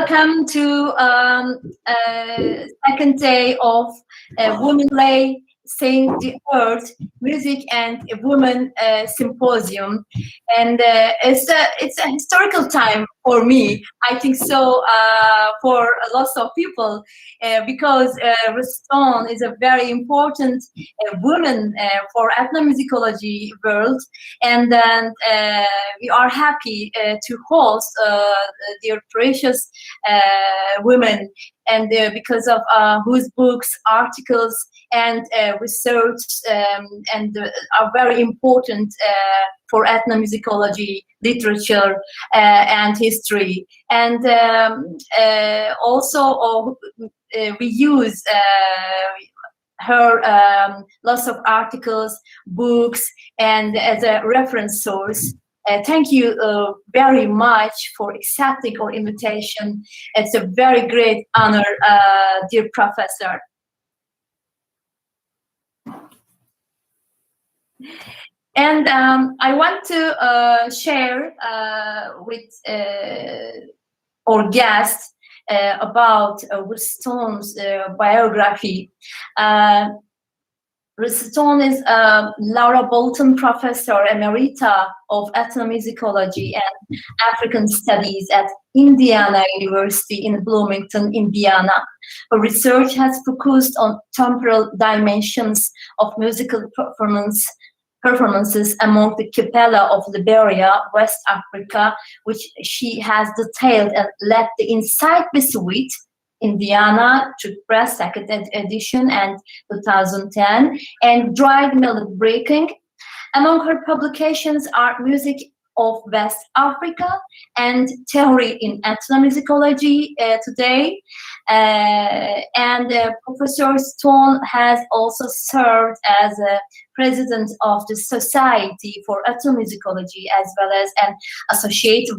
welcome to second day of Women Lay Saying the Earth Music and Women Symposium, and it's a historical time for me. I think so for lots of people because Ruth is a very important woman for ethnomusicology world, and we are happy to host their precious women, and because of whose books, articles, and research are very important for ethnomusicology, literature, and history. And also we use her lots of articles, books, and as a reference source. Thank you very much for accepting our invitation. It's a very great honor, dear professor. And I want to share with our guests about Ruth's biography. Ruth is Laura Bolton Professor Emerita of Ethnomusicology and African Studies at Indiana University in Bloomington, Indiana. Her research has focused on temporal dimensions of musical performances among the Capella of Liberia, West Africa, which she has detailed and led the Insight Suite, Indiana, Truth Press, second edition, and 2010, and Dried Melody Breaking. Among her publications are Music of West Africa and Theory in Ethnomusicology today. And Professor Stone has also served as a president of the Society for Ethnomusicology, as well as an associate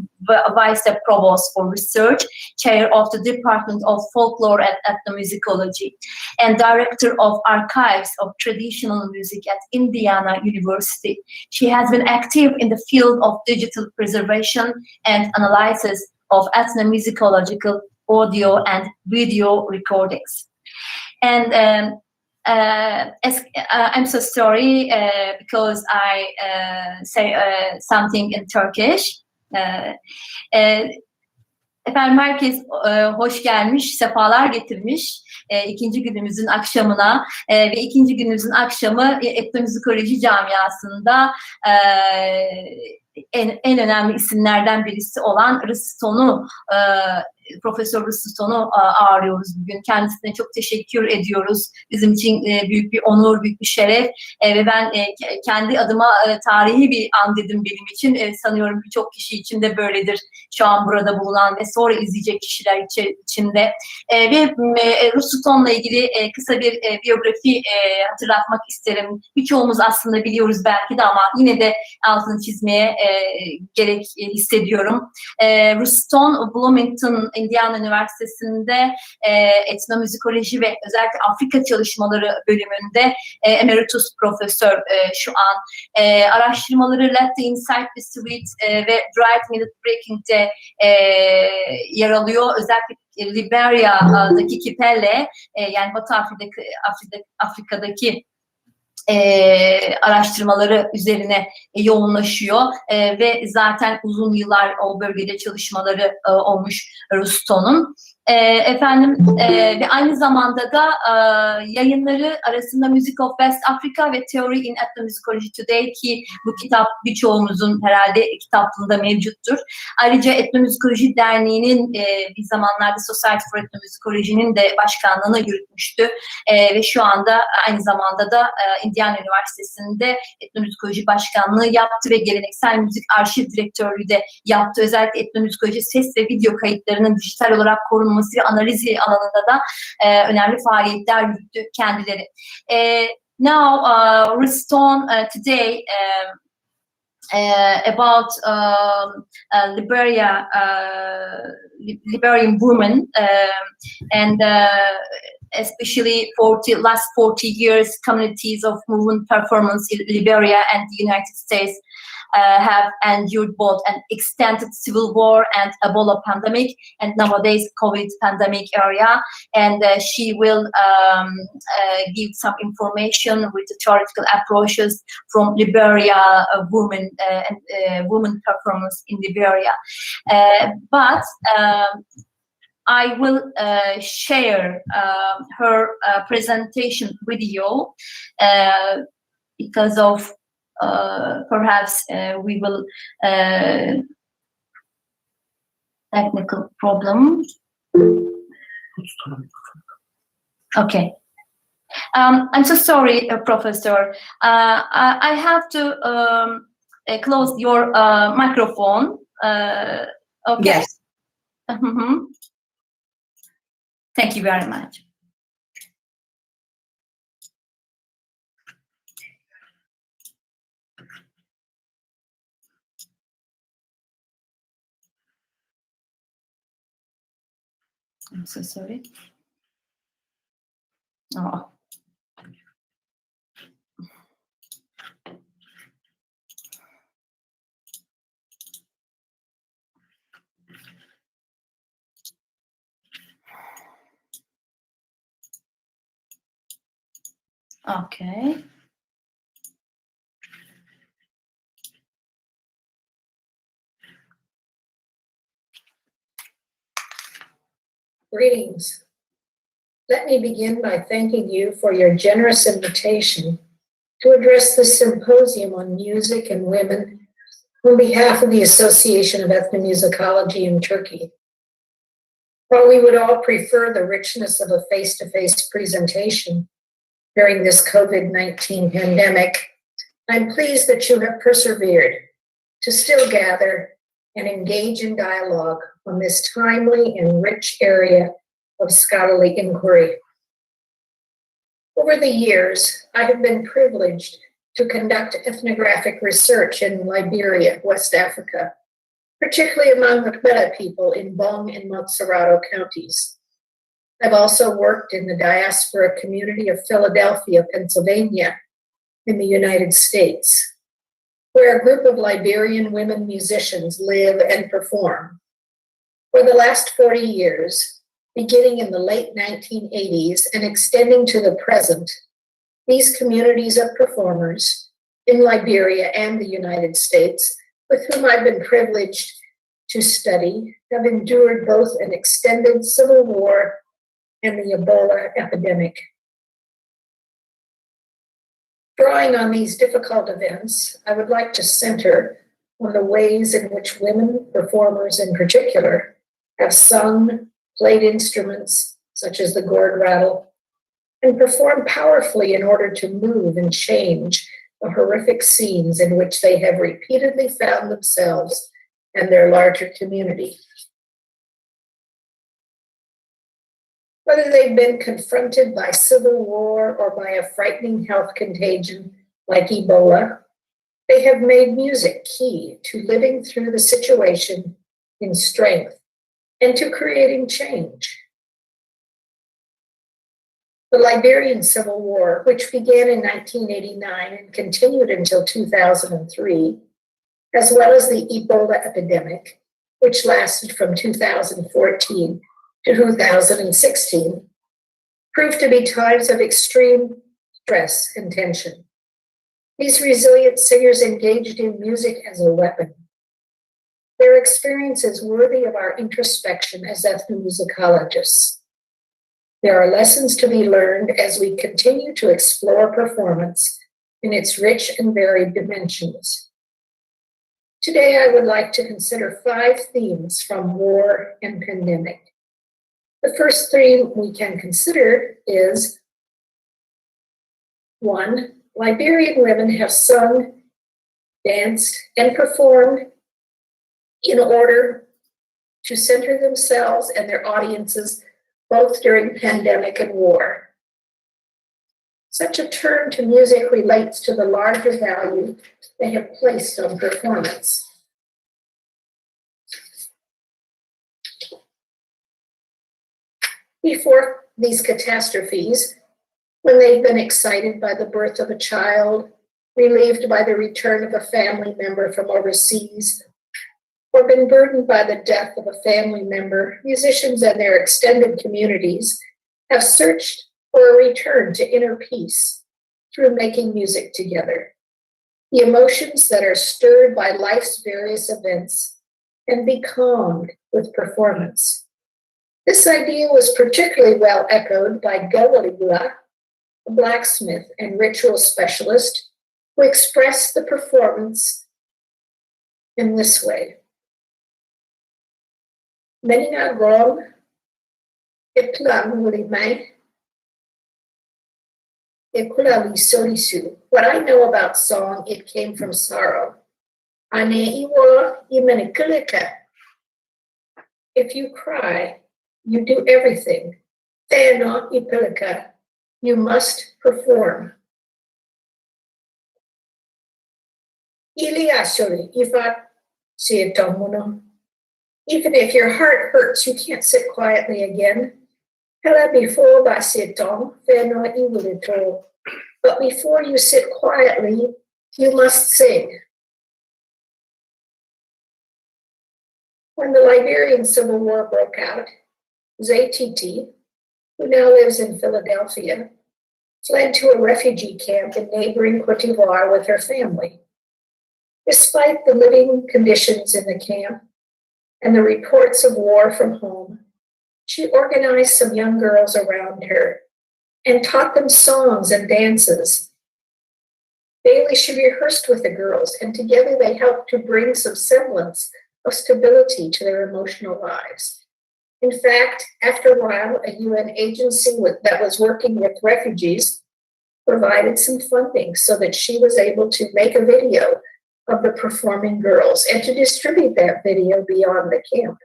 vice provost for research, chair of the Department of Folklore and Ethnomusicology, and director of Archives of Traditional Music at Indiana University. She has been active in the field of digital preservation and analysis of ethnomusicological audio and video recordings. And I'm so sorry because I say something in Turkish. Efendim herkes hoş gelmiş, sefalar getirmiş ikinci günümüzün akşamına ve ikinci günümüzün akşamı etnomüzikoloji camiasında en önemli isimlerden birisi olan Ruth Profesör Ruth'u ağırlıyoruz bugün. Kendisine çok teşekkür ediyoruz. Bizim için büyük bir onur, büyük bir şeref ve ben kendi adıma tarihi bir an dedim benim için. Sanıyorum birçok kişi için de böyledir şu an burada bulunan ve sonra izleyecek kişiler için de. Ve Ruth'la ilgili kısa bir biyografi hatırlatmak isterim. Birçoğumuz aslında biliyoruz belki de ama yine de altını çizmeye gerek hissediyorum. Ruth Bloomington Indiana Üniversitesi'nde etnomüzikoloji ve özellikle Afrika çalışmaları bölümünde emeritus profesör şu an. Araştırmaları Let the Insight Suite ve Dried Melody Breaking'de yer alıyor. Özellikle Liberia'daki Kipelle, yani Batı Afrika'daki araştırmaları üzerine yoğunlaşıyor ve zaten uzun yıllar o bölgede çalışmaları olmuş Ruth'un. Ve aynı zamanda da yayınları arasında Music of West Africa ve Theory in Ethnomusicology Today, ki bu kitap birçoğumuzun herhalde kitaplığında mevcuttur. Ayrıca Etnomüzikoloji Derneği'nin bir zamanlarda Society for Ethnomusicology'nin de başkanlığını yürütmüştü ve şu anda aynı zamanda da Indiana Üniversitesi'nde Etnomüzikoloji Başkanlığı yaptı ve geleneksel müzik arşiv direktörlüğü de yaptı. Özellikle etnomüzikoloji ses ve video kayıtlarının dijital olarak korunması ve analizi alanında da önemli faaliyetler yürüttü kendileri. Now, Ruth Stone today about Liberian women, and especially last 40 years, communities of movement performance in Liberia and the United States have endured both an extended civil war and Ebola pandemic, and nowadays COVID pandemic area. And she will give some information with the theoretical approaches from Liberia women and women performance in Liberia. But I will share her presentation video because of perhaps we will technical problem. Okay. I'm so sorry, Professor. I have to close your microphone. Okay. Yes. Mm-hmm. Thank you very much. I'm so sorry. Oh. Okay. Greetings. Let me begin by thanking you for your generous invitation to address this symposium on music and women on behalf of the Association of Ethnomusicology in Turkey. While we would all prefer the richness of a face-to-face presentation during this COVID-19 pandemic, I'm pleased that you have persevered to still gather and engage in dialogue on this timely and rich area of scholarly inquiry. Over the years, I have been privileged to conduct ethnographic research in Liberia, West Africa, particularly among the Kwela people in Bong and Montserrado counties. I've also worked in the diaspora community of Philadelphia, Pennsylvania, in the United States, where a group of Liberian women musicians live and perform. For the last 40 years, beginning in the late 1980s and extending to the present, these communities of performers in Liberia and the United States, with whom I've been privileged to study, have endured both an extended civil war and the Ebola epidemic. Drawing on these difficult events, I would like to center on the ways in which women performers in particular have sung, played instruments such as the gourd rattle, and performed powerfully in order to move and change the horrific scenes in which they have repeatedly found themselves and their larger community. Whether they've been confronted by civil war or by a frightening health contagion like Ebola, they have made music key to living through the situation in strength and to creating change. The Liberian Civil War, which began in 1989 and continued until 2003, as well as the Ebola epidemic, which lasted from 2014 to 2016, proved to be times of extreme stress and tension. These resilient singers engaged in music as a weapon. Their experience is worthy of our introspection as ethnomusicologists. There are lessons to be learned as we continue to explore performance in its rich and varied dimensions. Today, I would like to consider 5 themes from war and pandemic. The first theme we can consider is 1. Liberian women have sung, danced, and performed in order to center themselves and their audiences both during pandemic and war. Such a turn to music relates to the larger value they have placed on performance. Before these catastrophes when they've been excited by the birth of a child, relieved by the return of a family member from overseas, or been burdened by the death of a family member. Musicians and their extended communities have searched for a return to inner peace through making music together. The emotions that are stirred by life's various events can be calmed with performance. This idea was particularly well echoed by Gawaligula, a blacksmith and ritual specialist, who expressed the performance in this way. Meninga gong, itlang mulimay, ekulali sorisu. What I know about song, it came from sorrow. Ane iwa imenikulika. If you cry, you do everything. Teno ipilika. You must perform. Ili asori ivat sietomuno. Even if your heart hurts, you can't sit quietly again. But before you sit quietly, you must sing. When the Liberian Civil War broke out, Zaytiti, who now lives in Philadelphia, fled to a refugee camp in neighboring Cote d'Ivoire with her family. Despite the living conditions in the camp and the reports of war from home, she organized some young girls around her and taught them songs and dances. Daily she rehearsed with the girls, and together they helped to bring some semblance of stability to their emotional lives. In fact, after a while, a UN agency that was working with refugees provided some funding so that she was able to make a video of the performing girls and to distribute that video beyond the camp.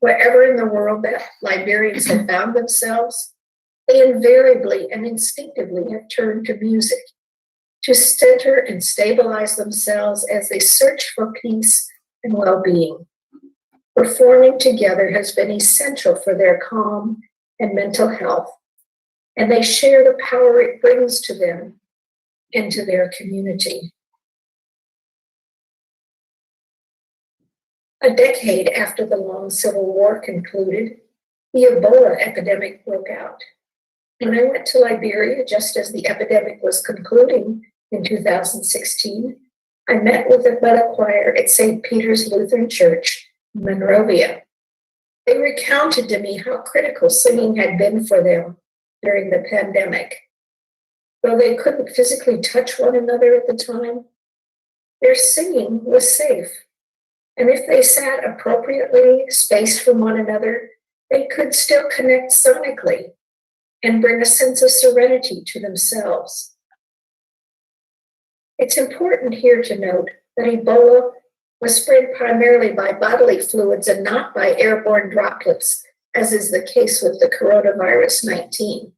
Wherever in the world that Liberians have found themselves, they invariably and instinctively have turned to music to center and stabilize themselves as they search for peace and well-being. Performing together has been essential for their calm and mental health, and they share the power it brings to them and to their community. A decade after the long Civil War concluded, the Ebola epidemic broke out. When I went to Liberia just as the epidemic was concluding in 2016, I met with the Ebola choir at St. Peter's Lutheran Church in Monrovia. They recounted to me how critical singing had been for them during the pandemic. Though they couldn't physically touch one another at the time, their singing was safe. And if they sat appropriately spaced from one another, they could still connect sonically and bring a sense of serenity to themselves. It's important here to note that Ebola was spread primarily by bodily fluids and not by airborne droplets, as is the case with the coronavirus 19.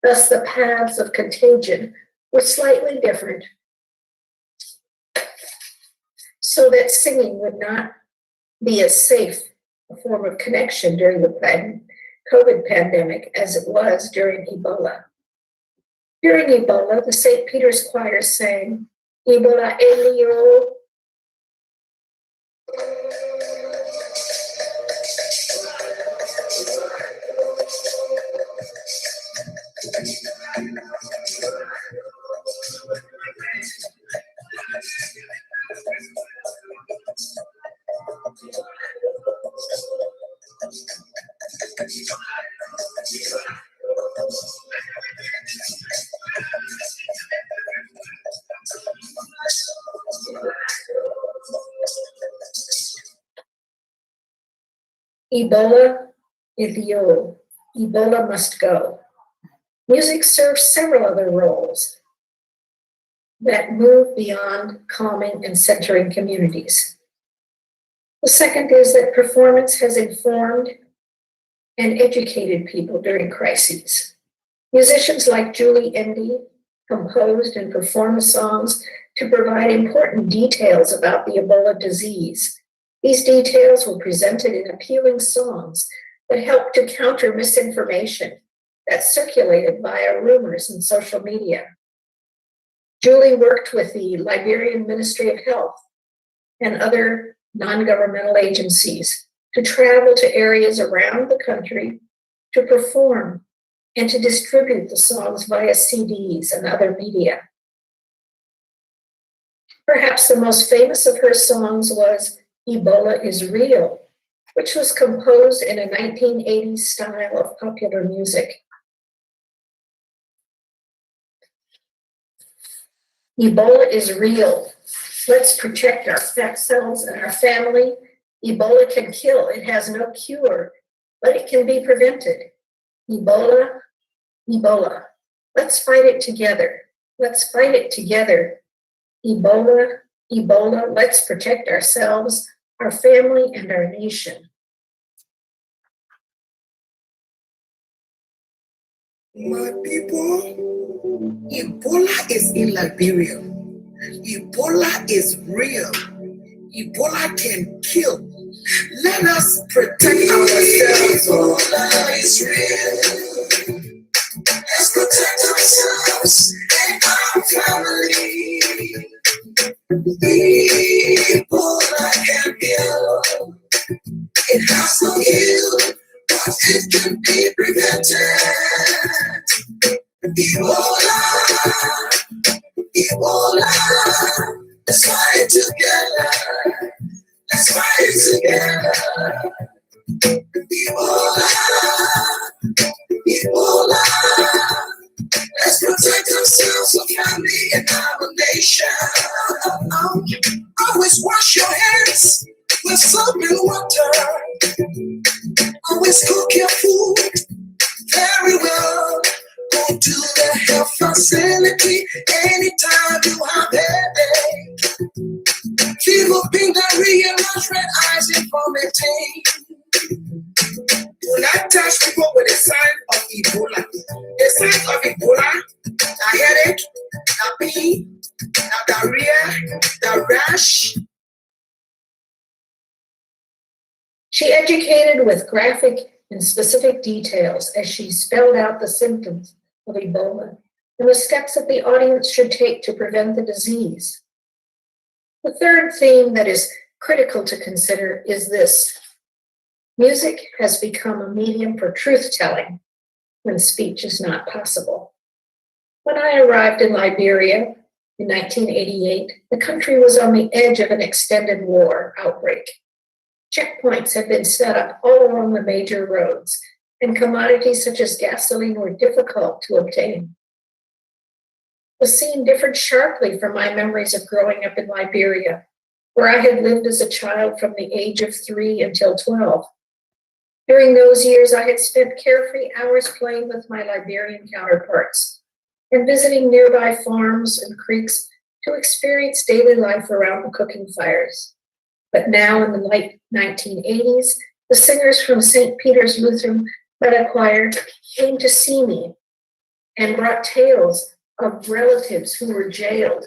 Thus, the paths of contagion were slightly different, so that singing would not be as safe a form of connection during the COVID pandemic as it was during Ebola. During Ebola, the St. Peter's Choir sang, Ebola Elio. Ebola Elio. Ebola must go. Music serves several other roles that move beyond calming and centering communities. The second is that performance has informed and educated people during crises. Musicians like Julie Endy composed and performed songs to provide important details about the Ebola disease. These details were presented in appealing songs that helped to counter misinformation that circulated via rumors and social media. Julie worked with the Liberian Ministry of Health and other non-governmental agencies to travel to areas around the country to perform and to distribute the songs via CDs and other media. Perhaps the most famous of her songs was Ebola is Real, which was composed in a 1980s style of popular music. Ebola is real. Let's protect ourselves and our family. Ebola can kill. It has no cure, but it can be prevented. Ebola, Ebola. Let's fight it together. Let's fight it together. Ebola, Ebola. Let's protect ourselves, our family, and our nation. My people, Ebola is in Liberia. Ebola is real. Ebola can kill. Let us protect ourselves. Ebola is real. Let's protect ourselves and our family. Ebola can kill. It has no cure, but it can be prevented. Ebola, Ebola, let's fight together. Let's fight together. Ebola, Ebola, let's protect ourselves, our family, and our nation. Always wash your hands with soap and water. Always cook your food very well. Go to the health facility anytime you have headache. Fever, pain, diarrhea, large red eyes, and vomiting. Do not touch people with a sign of Ebola. The signs of Ebola, a headache, a pain, a diarrhea, a rash. She educated with graphic and specific details as she spelled out the symptoms of Ebola and the steps that the audience should take to prevent the disease. The third theme that is critical to consider is this. Music has become a medium for truth-telling when speech is not possible. When I arrived in Liberia in 1988, the country was on the edge of an extended war outbreak. Checkpoints had been set up all along the major roads, and commodities such as gasoline were difficult to obtain. The scene differed sharply from my memories of growing up in Liberia, where I had lived as a child from the age of 3 until 12. During those years, I had spent carefree hours playing with my Liberian counterparts and visiting nearby farms and creeks to experience daily life around the cooking fires. But now in the late 1980s, the singers from St. Peter's Lutheran Meta Choir came to see me and brought tales of relatives who were jailed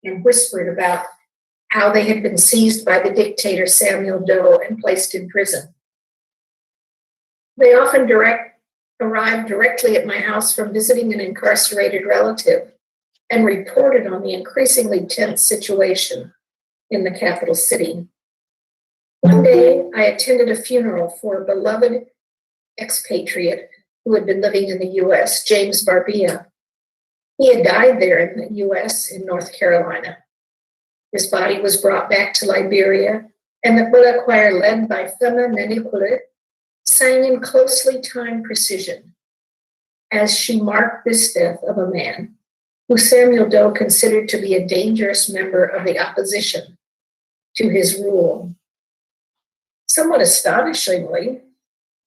and whispered about how they had been seized by the dictator Samuel Doe and placed in prison. They often arrived directly at my house from visiting an incarcerated relative and reported on the increasingly tense situation in the capital city. One day, I attended a funeral for a beloved expatriate who had been living in the U.S., James Barbia. He had died there in the U.S. in North Carolina. His body was brought back to Liberia, and the Bula choir led by Fema Nenipule sang in closely timed precision as she marked this death of a man who Samuel Doe considered to be a dangerous member of the opposition to his rule. Somewhat astonishingly,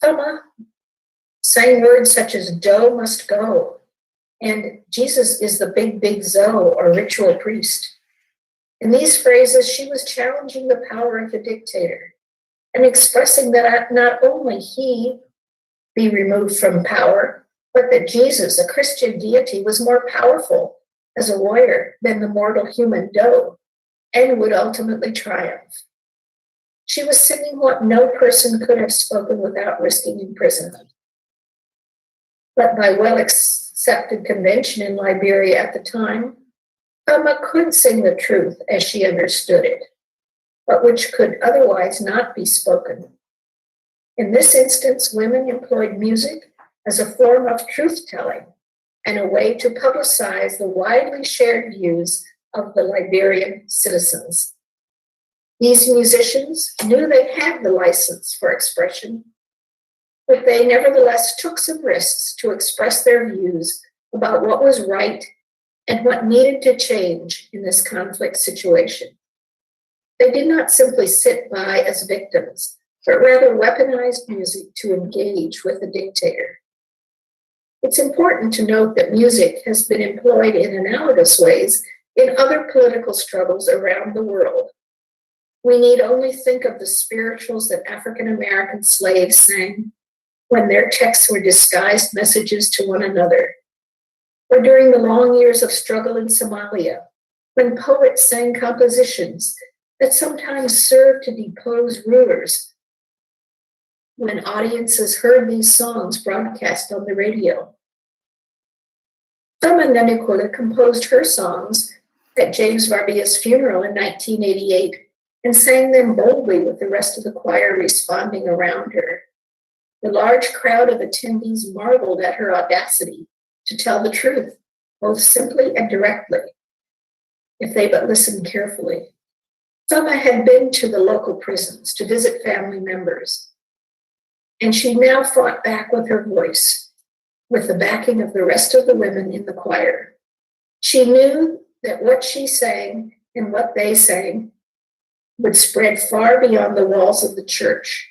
Fema sang words such as Doe must go and Jesus is the big Zoe or ritual priest. In these phrases, she was challenging the power of the dictator and expressing that not only he be removed from power, but that Jesus, a Christian deity, was more powerful as a warrior than the mortal human Doe and would ultimately triumph. She was singing what no person could have spoken without risking imprisonment. But by well-accepted convention in Liberia at the time, Thelma could sing the truth as she understood it, but which could otherwise not be spoken. In this instance, women employed music as a form of truth-telling and a way to publicize the widely shared views of the Liberian citizens. These musicians knew they had the license for expression, but they nevertheless took some risks to express their views about what was right and what needed to change in this conflict situation. They did not simply sit by as victims, but rather weaponized music to engage with the dictator. It's important to note that music has been employed in analogous ways in other political struggles around the world. We need only think of the spirituals that African American slaves sang when their texts were disguised messages to one another, or during the long years of struggle in Somalia, when poets sang compositions that sometimes served to depose rulers, when audiences heard these songs broadcast on the radio. Thelma Nanekula composed her songs at James Barbia's funeral in 1988 and sang them boldly with the rest of the choir responding around her. The large crowd of attendees marveled at her audacity to tell the truth, both simply and directly, if they but listened carefully. Thelma had been to the local prisons to visit family members, and she now fought back with her voice, with the backing of the rest of the women in the choir. She knew that what she sang and what they sang would spread far beyond the walls of the church.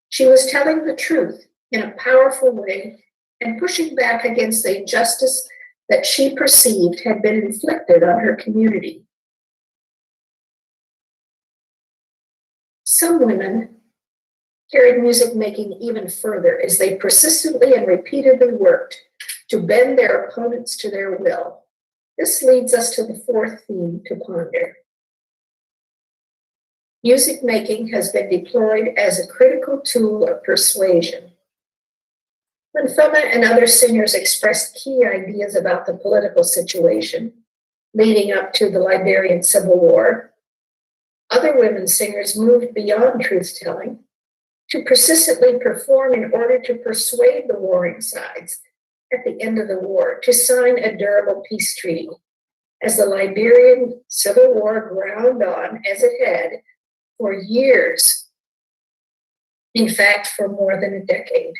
She was telling the truth in a powerful way and pushing back against the injustice that she perceived had been inflicted on her community. Some women carried music making even further as they persistently and repeatedly worked to bend their opponents to their will. This leads us to the fourth theme to ponder. Music making has been deployed as a critical tool of persuasion. When Thelma and other singers expressed key ideas about the political situation leading up to the Liberian Civil War, other women singers moved beyond truth-telling to persistently perform in order to persuade the warring sides at the end of the war to sign a durable peace treaty, as the Liberian Civil War ground on as it had for years, in fact, for more than a decade.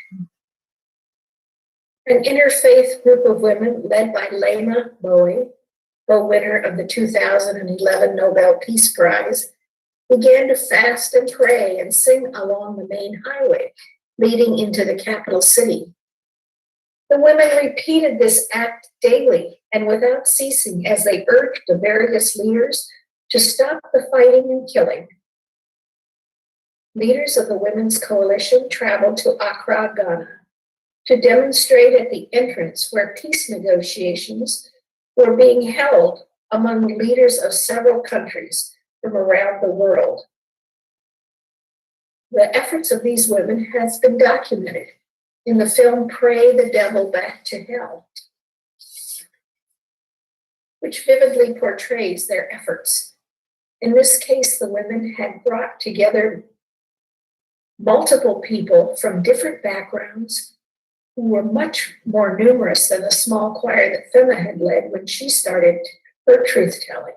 An interfaith group of women led by Lema Bowie, co-winner of the 2011 Nobel Peace Prize, began to fast and pray and sing along the main highway leading into the capital city. The women repeated this act daily and without ceasing as they urged the various leaders to stop the fighting and killing. Leaders of the Women's Coalition traveled to Accra, Ghana, to demonstrate at the entrance where peace negotiations were being held among leaders of several countries from around the world. The efforts of these women has been documented in the film Pray the Devil Back to Hell, which vividly portrays their efforts. In this case, the women had brought together multiple people from different backgrounds who were much more numerous than the small choir that Thelma had led when she started her truth-telling.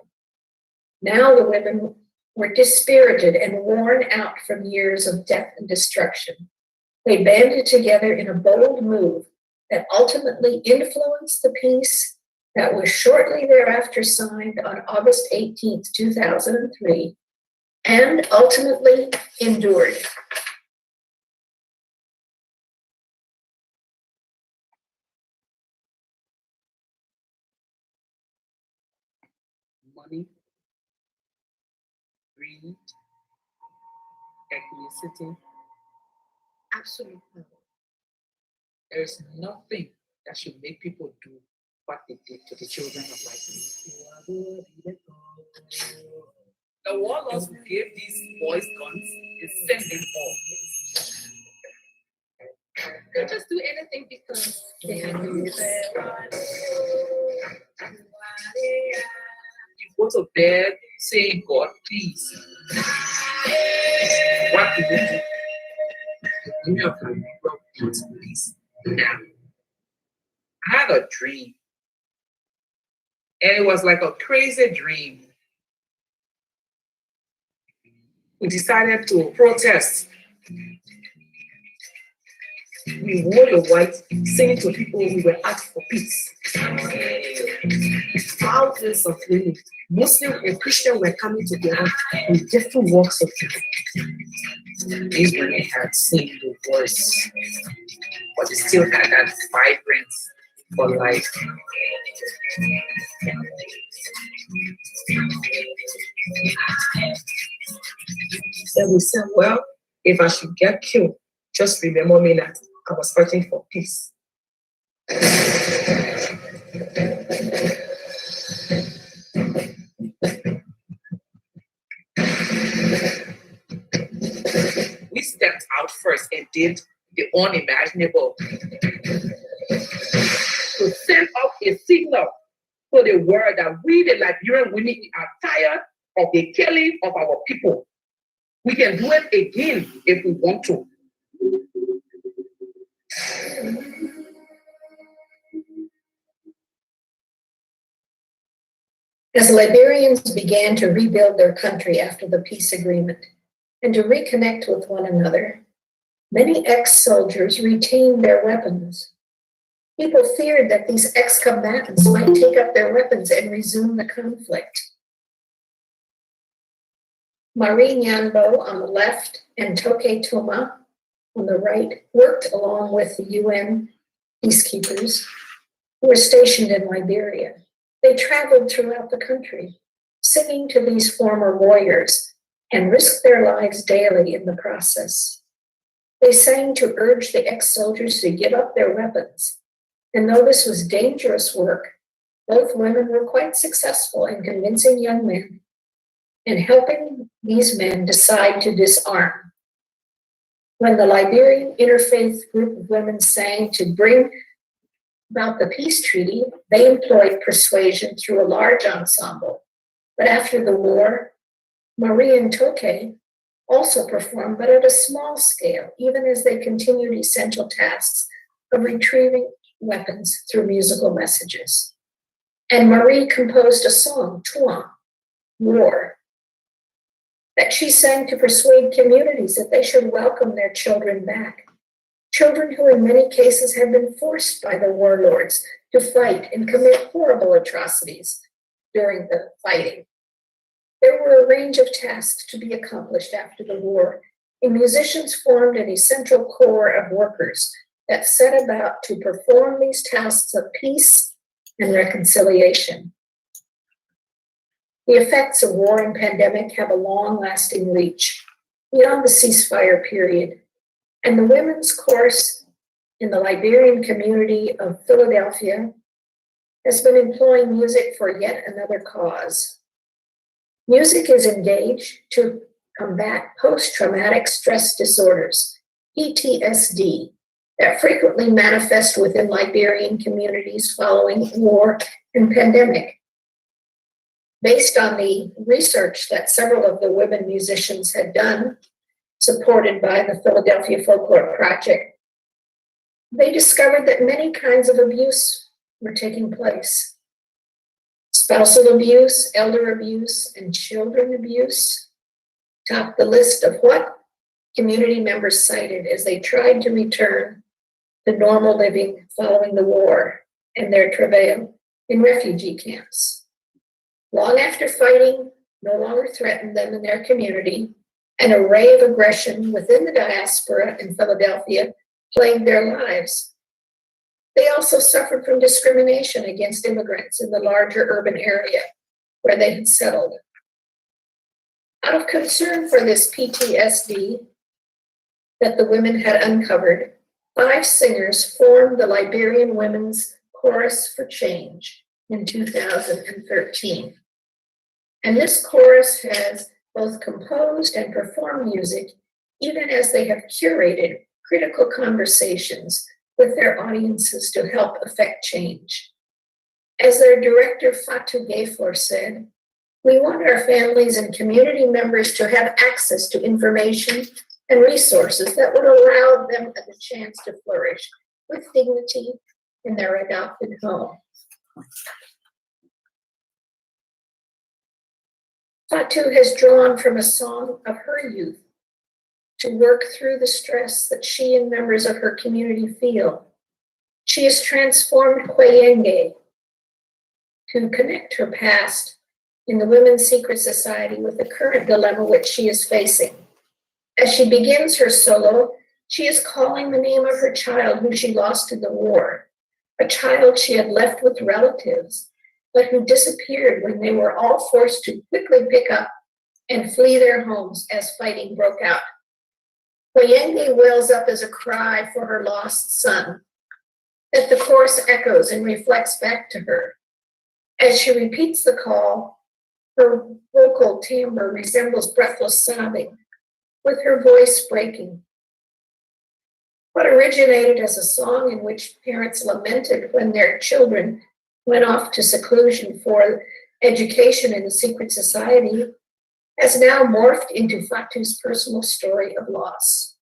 Now the women were dispirited and worn out from years of death and destruction. They banded together in a bold move that ultimately influenced the peace that was shortly thereafter signed on August 18th, 2003, and ultimately endured. Money, greed, ethnicity, absolute power. There is nothing that should make people do what they did to the children of Liberia. The warlords who gave these boys guns is sent them home. They just do anything because they have to do it. You go to bed saying, God, please. What do you do? Give me a plan. God, please. Now, I had a dream. And it was like a crazy dream. We decided to protest. We wore the white, saying to people we were asking for peace. Thousands of women, Muslim and Christian, were coming together in different walks of life. These women had seen the worst, but they still had that vibrance for life. Then we said, well, if I should get killed, just remember me that I was fighting for peace. We stepped out first and did the unimaginable. To send out a signal to the world that we, the Liberian women, are tired of the killing of our people. We can do it again if we want to. As Liberians began to rebuild their country after the peace agreement and to reconnect with one another, many ex-soldiers retained their weapons. People feared that these ex-combatants might take up their weapons and resume the conflict. Marie Nyanbo on the left and Toke Toma on the right worked along with the UN peacekeepers who were stationed in Liberia. They traveled throughout the country, singing to these former warriors and risked their lives daily in the process. They sang to urge the ex-soldiers to give up their weapons. And though this was dangerous work, both women were quite successful in convincing young men and helping these men decide to disarm. When the Liberian interfaith group of women sang to bring about the peace treaty, they employed persuasion through a large ensemble. But after the war, Marie and Toke also performed, but at a small scale, even as they continued essential tasks of retrieving weapons through musical messages. And Marie composed a song, Tuan, War, that she sang to persuade communities that they should welcome their children back. Children who in many cases had been forced by the warlords to fight and commit horrible atrocities during the fighting. There were a range of tasks to be accomplished after the war, and musicians formed an essential core of workers that set about to perform these tasks of peace and reconciliation. The effects of war and pandemic have a long-lasting reach beyond the ceasefire period, and the women's chorus in the Liberian community of Philadelphia has been employing music for yet another cause. Music is engaged to combat post-traumatic stress disorders, PTSD, that frequently manifest within Liberian communities following war and pandemic. Based on the research that several of the women musicians had done, supported by the Philadelphia Folklore Project, they discovered that many kinds of abuse were taking place. Spousal abuse, elder abuse, and children abuse topped the list of what community members cited as they tried to return to normal living following the war and their travail in refugee camps. Long after fighting no longer threatened them in their community, an array of aggression within the diaspora in Philadelphia plagued their lives. They also suffered from discrimination against immigrants in the larger urban area where they had settled. Out of concern for this PTSD that the women had uncovered, 5 singers formed the Liberian Women's Chorus for Change in 2013. And this chorus has both composed and performed music, even as they have curated critical conversations with their audiences to help affect change. As their director, Fatou Gayfor, said, "We want our families and community members to have access to information and resources that would allow them the chance to flourish with dignity in their adopted home." Fatou has drawn from a song of her youth to work through the stress that she and members of her community feel. She has transformed Kweyenge to connect her past in the Women's Secret Society with the current dilemma which she is facing. As she begins her solo, she is calling the name of her child who she lost in the war, a child she had left with relatives, but who disappeared when they were all forced to quickly pick up and flee their homes as fighting broke out. Kweyenge wells up as a cry for her lost son, that the chorus echoes and reflects back to her. As she repeats the call, her vocal timbre resembles breathless sobbing, with her voice breaking. What originated as a song in which parents lamented when their children went off to seclusion for education in the secret society has now morphed into Fatou's personal story of loss.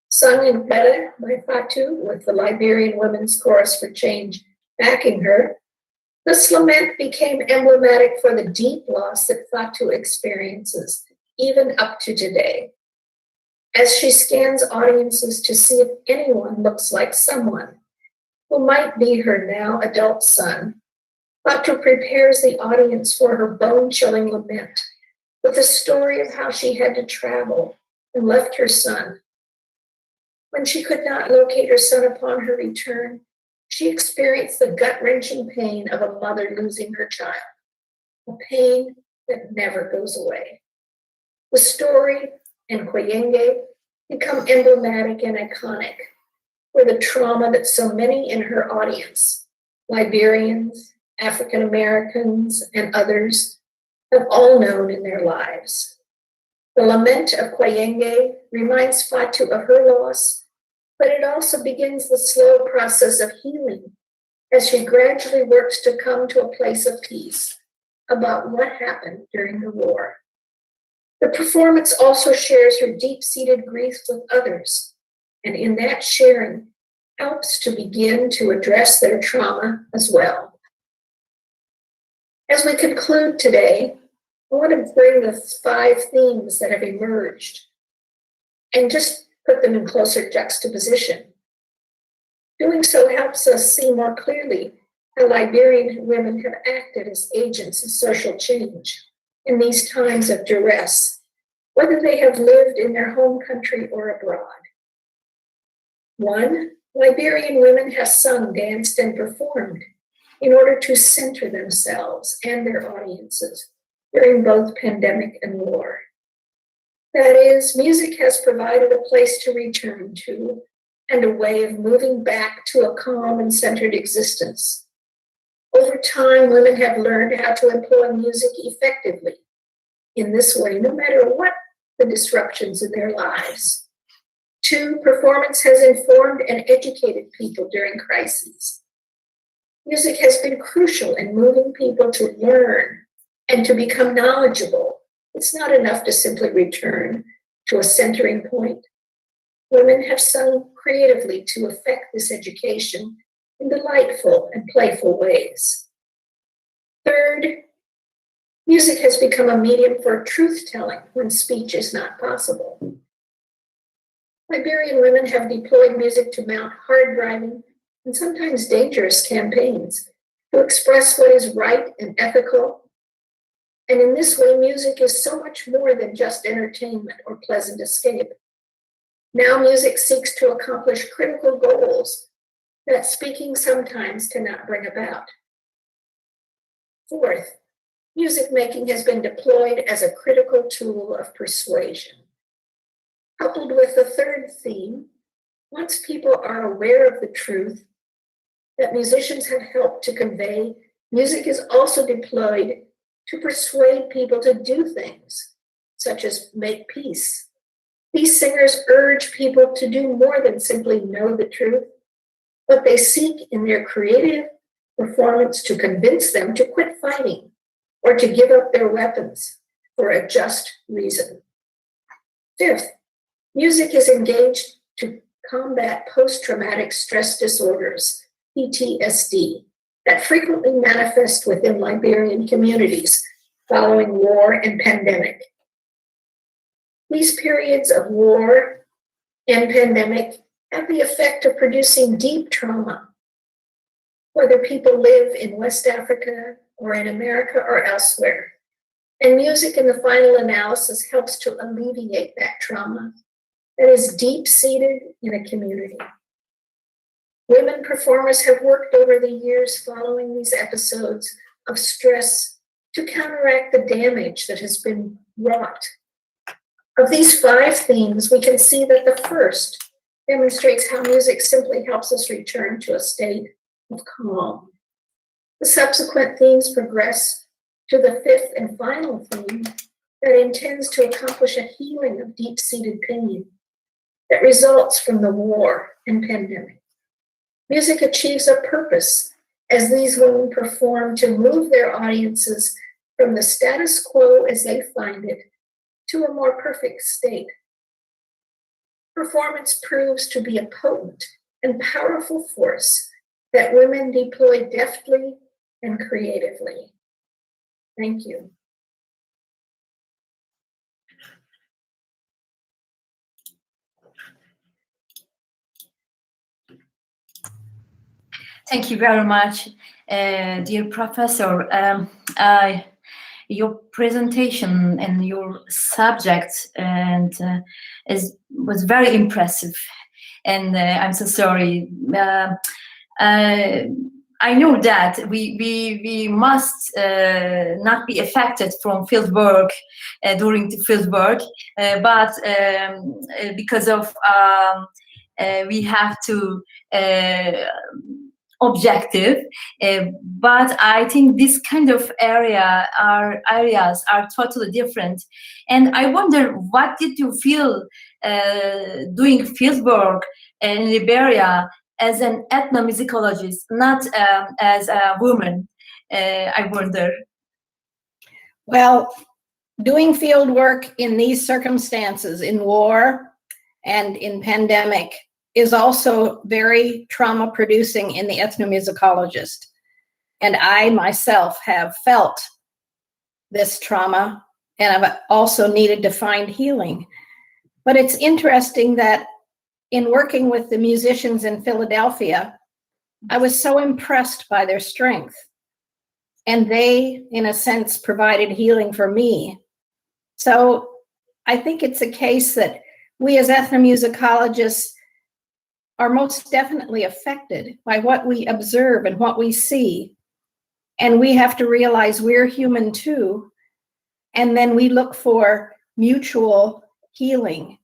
Sung in Kadın by Fatou, with the Liberian Women's Chorus for Change backing her, this lament became emblematic for the deep loss that Fatou experiences, even up to today. As she scans audiences to see if anyone looks like someone who might be her now adult son, Fatou prepares the audience for her bone-chilling lament with a story of how she had to travel and left her son. When she could not locate her son upon her return, she experienced the gut-wrenching pain of a mother losing her child, a pain that never goes away. The story and Kweyenge become emblematic and iconic for the trauma that so many in her audience, Liberians, African Americans, and others, have all known in their lives. The lament of Kweyenge reminds Fatou of her loss, but it also begins the slow process of healing as she gradually works to come to a place of peace about what happened during the war. The performance also shares her deep-seated grief with others, and in that sharing helps to begin to address their trauma as well. As we conclude today, I want to bring the 5 themes that have emerged and just put them in closer juxtaposition. Doing so helps us see more clearly how Liberian women have acted as agents of social change in these times of duress, whether they have lived in their home country or abroad. 1, Liberian women have sung, danced, and performed in order to center themselves and their audiences during both pandemic and war. That is, music has provided a place to return to and a way of moving back to a calm and centered existence. Over time, women have learned how to employ music effectively in this way, no matter what the disruptions in their lives. 2, performance has informed and educated people during crises. Music has been crucial in moving people to learn and to become knowledgeable. It's not enough to simply return to a centering point. Women have sung creatively to effect this education in delightful and playful ways. 3rd, music has become a medium for truth-telling when speech is not possible. Liberian women have deployed music to mount hard-driving and sometimes dangerous campaigns to express what is right and ethical. And in this way, music is so much more than just entertainment or pleasant escape. Now music seeks to accomplish critical goals that speaking sometimes cannot bring about. 4th, music making has been deployed as a critical tool of persuasion. Coupled with the 3rd theme, once people are aware of the truth that musicians have helped to convey, music is also deployed to persuade people to do things, such as make peace. These singers urge people to do more than simply know the truth, but they seek in their creative performance to convince them to quit fighting or to give up their weapons for a just reason. Fifth, music is engaged to combat post-traumatic stress disorders, PTSD, that frequently manifest within Liberian communities following war and pandemic. These periods of war and pandemic have the effect of producing deep trauma, whether people live in West Africa or in America or elsewhere. And music in the final analysis helps to alleviate that trauma that is deep-seated in a community. Women performers have worked over the years following these episodes of stress to counteract the damage that has been wrought. Of these 5 themes, we can see that the first demonstrates how music simply helps us return to a state of calm. The subsequent themes progress to the 5th and final theme that intends to accomplish a healing of deep-seated pain that results from the war and pandemic. Music achieves a purpose as these women perform to move their audiences from the status quo as they find it to a more perfect state. Performance proves to be a potent and powerful force that women deploy deftly and creatively. Thank you. Thank you very much, dear Professor. Your presentation and your subject was very impressive, and I'm so sorry. I know that we must not be affected from field work during the field work, but because of we have to objective, but I think this kind of areas are totally different. And I wonder, what did you feel doing field work in Liberia as an ethnomusicologist, not as a woman? I wonder. Well, doing field work in these circumstances, in war and in pandemic, is also very trauma producing in the ethnomusicologist. And I myself have felt this trauma, and I've also needed to find healing. But it's interesting that in working with the musicians in Philadelphia, I was so impressed by their strength. And they, in a sense, provided healing for me. So I think it's a case that we as ethnomusicologists are most definitely affected by what we observe and what we see. And we have to realize we're human too. And then we look for mutual healing.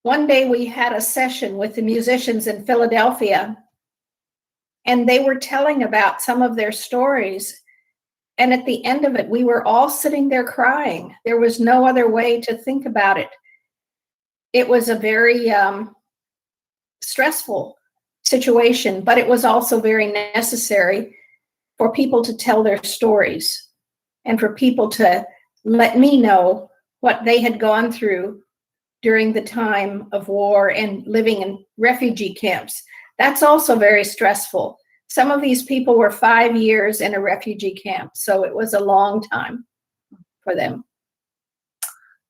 One day we had a session with the musicians in Philadelphia, and they were telling about some of their stories. And at the end of it, we were all sitting there crying. There was no other way to think about it. It was a very stressful situation, but it was also very necessary for people to tell their stories and for people to let me know what they had gone through during the time of war and living in refugee camps. That's also very stressful. Some of these people were 5 years in a refugee camp, so it was a long time for them.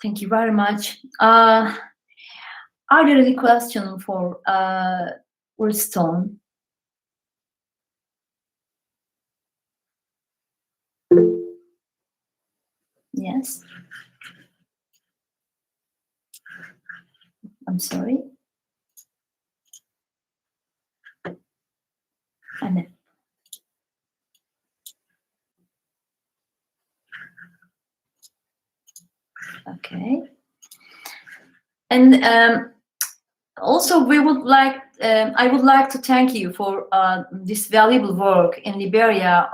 Thank you very much. Are there any questions for Woolstone? Yes. I'm sorry. Anne. Okay. And also we would like I would like to thank you for this valuable work in Liberia,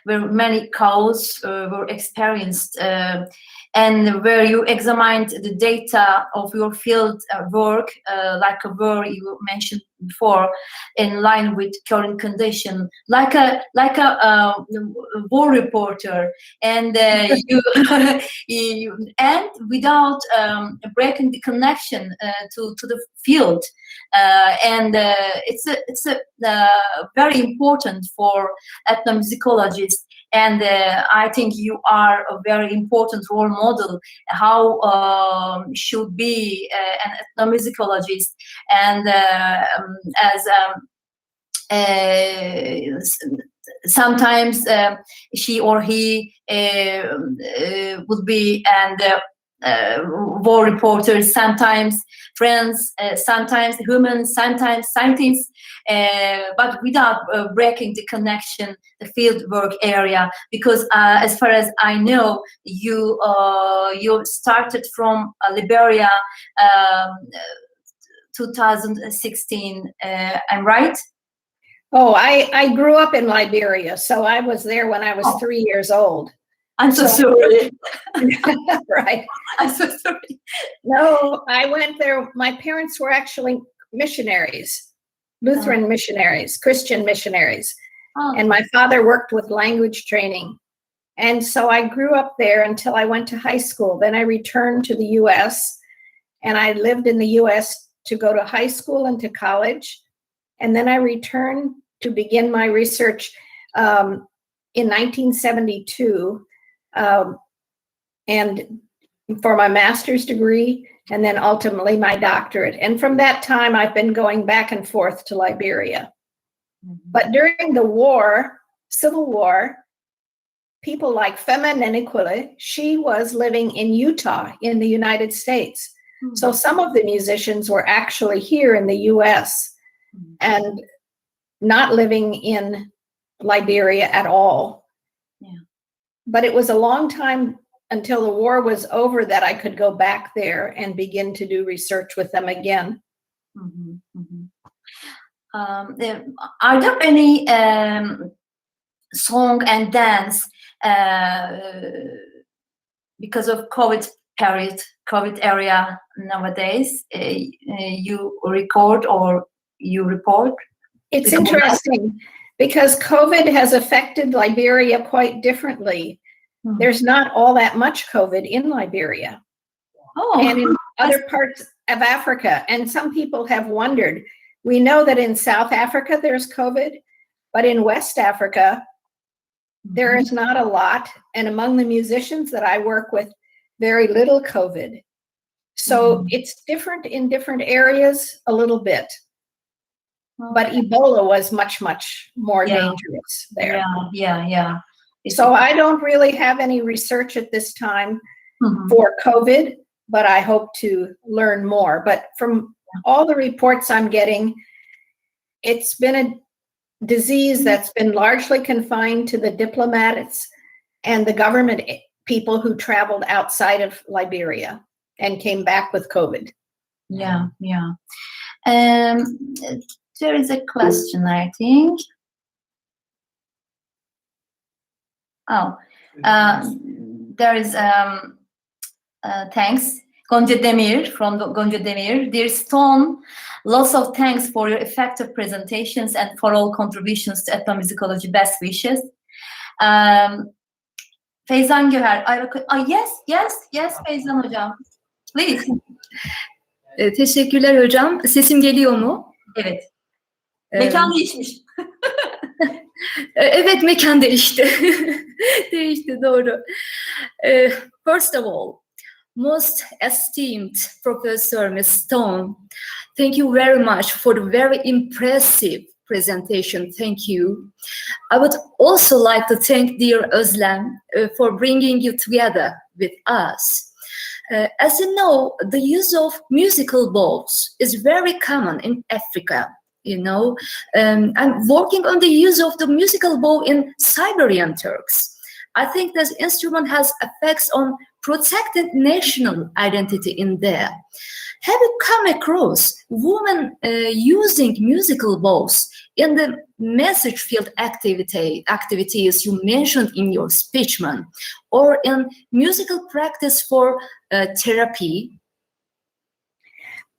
where many cows were experienced, and where you examined the data of your field work, like a word you mentioned before, in line with current condition, like a war reporter, and and without breaking the connection to the field, and it's a very important for ethnomusicologists. And I think you are a very important role model how should be an ethnomusicologist, and sometimes she or he would be and war reporters, sometimes friends, sometimes humans, sometimes scientists, but without breaking the connection, the field work area. Because as far as I know, you started from Liberia 2016. I'm right? Oh, I grew up in Liberia, so I was there when I was 3 years old. I'm so sorry. Right. I'm so sorry. No, I went there. My parents were actually missionaries, Lutheran missionaries, Christian missionaries. Oh. And my father worked with language training. And so I grew up there until I went to high school. Then I returned to the US, and I lived in the US to go to high school and to college. And then I returned to begin my research in 1972. And for my master's degree, and then ultimately my doctorate. And from that time, I've been going back and forth to Liberia. Mm-hmm. But during the war, Civil War, people like Fema Nenekwele, she was living in Utah in the United States. Mm-hmm. So some of the musicians were actually here in the US and not living in Liberia at all. Yeah. But it was a long time until the war was over that I could go back there and begin to do research with them again. Mm-hmm. Mm-hmm. Are there any song and dance because of COVID area nowadays you record or you report? It's interesting because COVID has affected Liberia quite differently. Mm-hmm. There's not all that much COVID in Liberia. And in other parts of Africa. And some people have wondered. We know that in South Africa there's COVID, but in West Africa there is not a lot. And among the musicians that I work with, very little COVID. So it's different in different areas a little bit. But Ebola was much, much more dangerous there. Yeah. So I don't really have any research at this time for COVID, but I hope to learn more. But from all the reports I'm getting, it's been a disease that's been largely confined to the diplomats and the government people who traveled outside of Liberia and came back with COVID. Yeah. There is a question, I think. There is thanks. Gonca Demir from Gonca Demir. Dear Stone, lots of thanks for your effective presentations and for all contributions to ethnomusicology. Best wishes. Feyzan Göher. Yes, Feyzan hocam. Please. Teşekkürler hocam. Sesim geliyor mu? Evet. Mekan değişmiş. Evet, mekan değişti. Değişti, doğru. First of all, most esteemed Professor Ms. Stone, thank you very much for the very impressive presentation. Thank you. I would also like to thank dear Özlem for bringing you together with us. As you know, the use of musical bows is very common in Africa. I'm working on the use of the musical bow in Siberian Turks. I think this instrument has effects on protected national identity in there. Have you come across women using musical bows in the message field activities you mentioned in your speech, man, or in musical practice for therapy?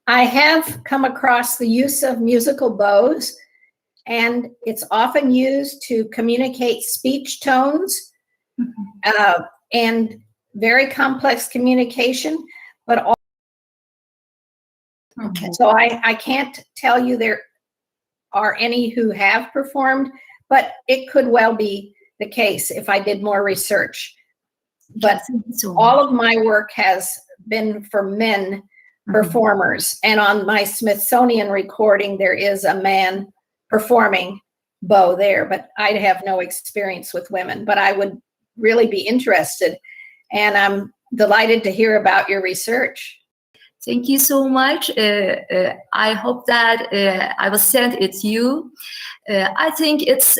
I have come across the use of musical bows, and it's often used to communicate speech tones and very complex communication, but also, so I can't tell you there are any who have performed, but it could well be the case if I did more research. But all of my work has been for men performers, and on my Smithsonian recording there is a man performing bow there, but I have no experience with women, but I would really be interested, and I'm delighted to hear about your research. Thank you so much. I hope that I will send it to you. I think it's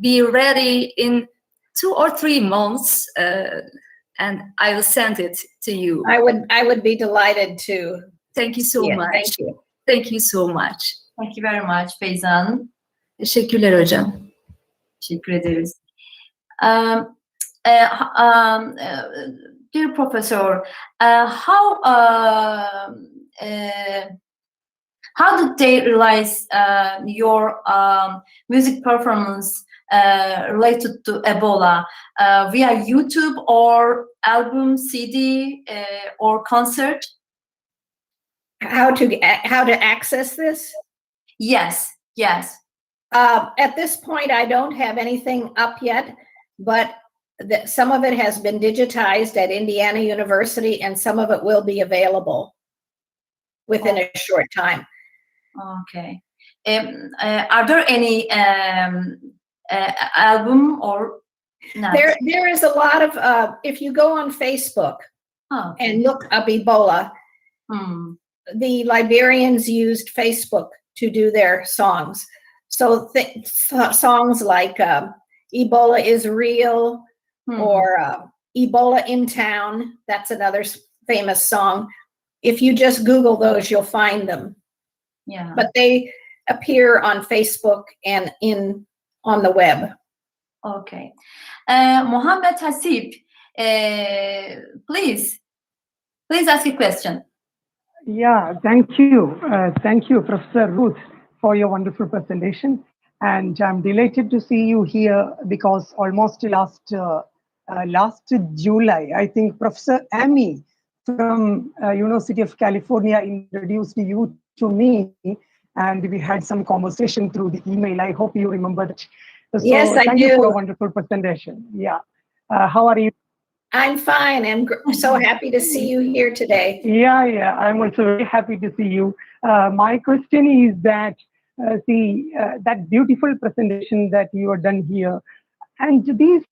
be ready in 2 or 3 months, and I will send it to you. I would be delighted to. Thank you so much. Thank you. Thank you so much. Thank you very much, Feyza Hanım. Teşekkürler hocam. Teşekkür ederiz. Dear Professor, how did they realize your music performance related to Ebola via YouTube or album, CD, or concert? How to access this? Yes. At this point, I don't have anything up yet, but some of it has been digitized at Indiana University, and some of it will be available within a short time. Okay. Are there any album or not? There is a lot of if you go on Facebook and look up Ebola, the Liberians used Facebook to do their songs. So songs like Ebola is real, or Ebola in town. That's another famous song. If you just Google those, you'll find them. Yeah. But they appear on Facebook and on the web. Okay. Mohammed Hasib, please ask a question. Yeah, thank you. Thank you, Professor Ruth, for your wonderful presentation. And I'm delighted to see you here because almost last July, I think Professor Amy from University of California introduced you to me, and we had some conversation through the email. I hope you remember that. So yes, I do. Thank you for a wonderful presentation. Yeah. How are you? I'm fine. I'm so happy to see you here today. Yeah. I'm also very happy to see you. My question is that, that beautiful presentation that you have done here, and these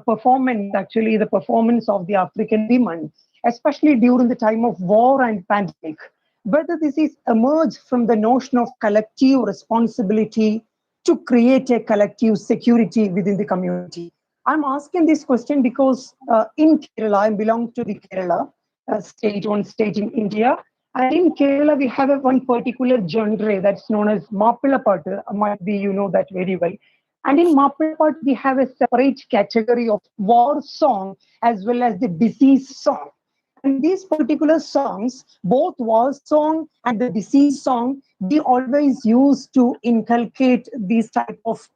performance, actually the performance of the African women, especially during the time of war and pandemic, whether this is emerged from the notion of collective responsibility to create a collective security within the community. I'm asking this question because in Kerala, I belong to the Kerala state, one state in India. And in Kerala, we have one particular genre that's known as Mappilapattu. Might be you know that very well. And in Mappilapattu, we have a separate category of war song as well as the disease song. And these particular songs, both war song and the disease song, we always use to inculcate this type of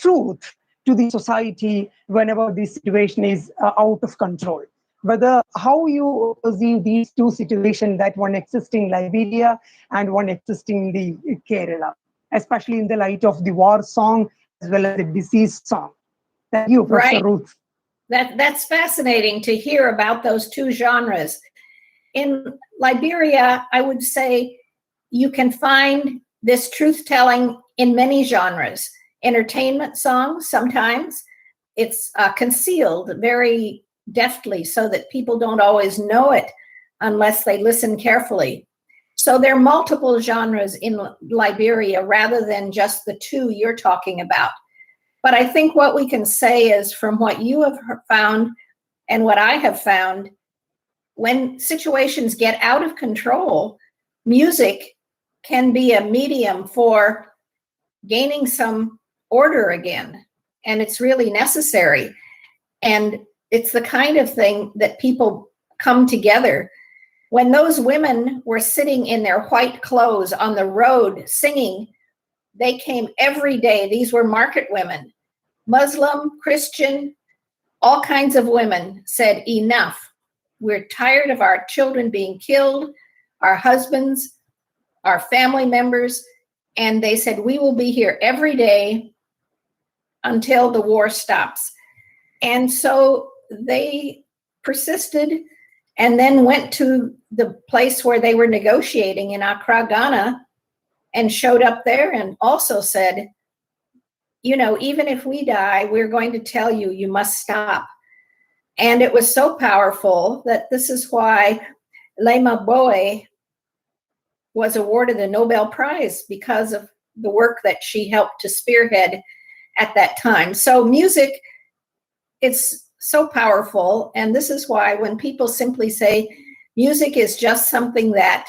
truth to the society whenever the situation is out of control. Whether how you perceive these two situations, that one existing in Liberia and one existing in the Kerala, especially in the light of the war song as well as the disease song. Thank you, Professor Ruth. That's fascinating to hear about those two genres. In Liberia, I would say you can find this truth-telling in many genres. Entertainment songs, sometimes it's concealed very deftly so that people don't always know it unless they listen carefully. So there are multiple genres in Liberia rather than just the two you're talking about. But I think what we can say is, from what you have found, And what I have found, when situations get out of control, music can be a medium for gaining some order again. And it's really necessary. And it's the kind of thing that people come together. When those women were sitting in their white clothes on the road singing, they came every day. These were market women, Muslim, Christian, all kinds of women said, enough. We're tired of our children being killed, our husbands, our family members. And they said, we will be here every day until the war stops. And so they persisted and then went to the place where they were negotiating in Accra, Ghana, and showed up there and also said, you know, even if we die, we're going to tell you, you must stop. And it was so powerful that this is why Lema Boye was awarded the Nobel Prize, because of the work that she helped to spearhead at that time. So music, it's so powerful. And this is why when people simply say music is just something that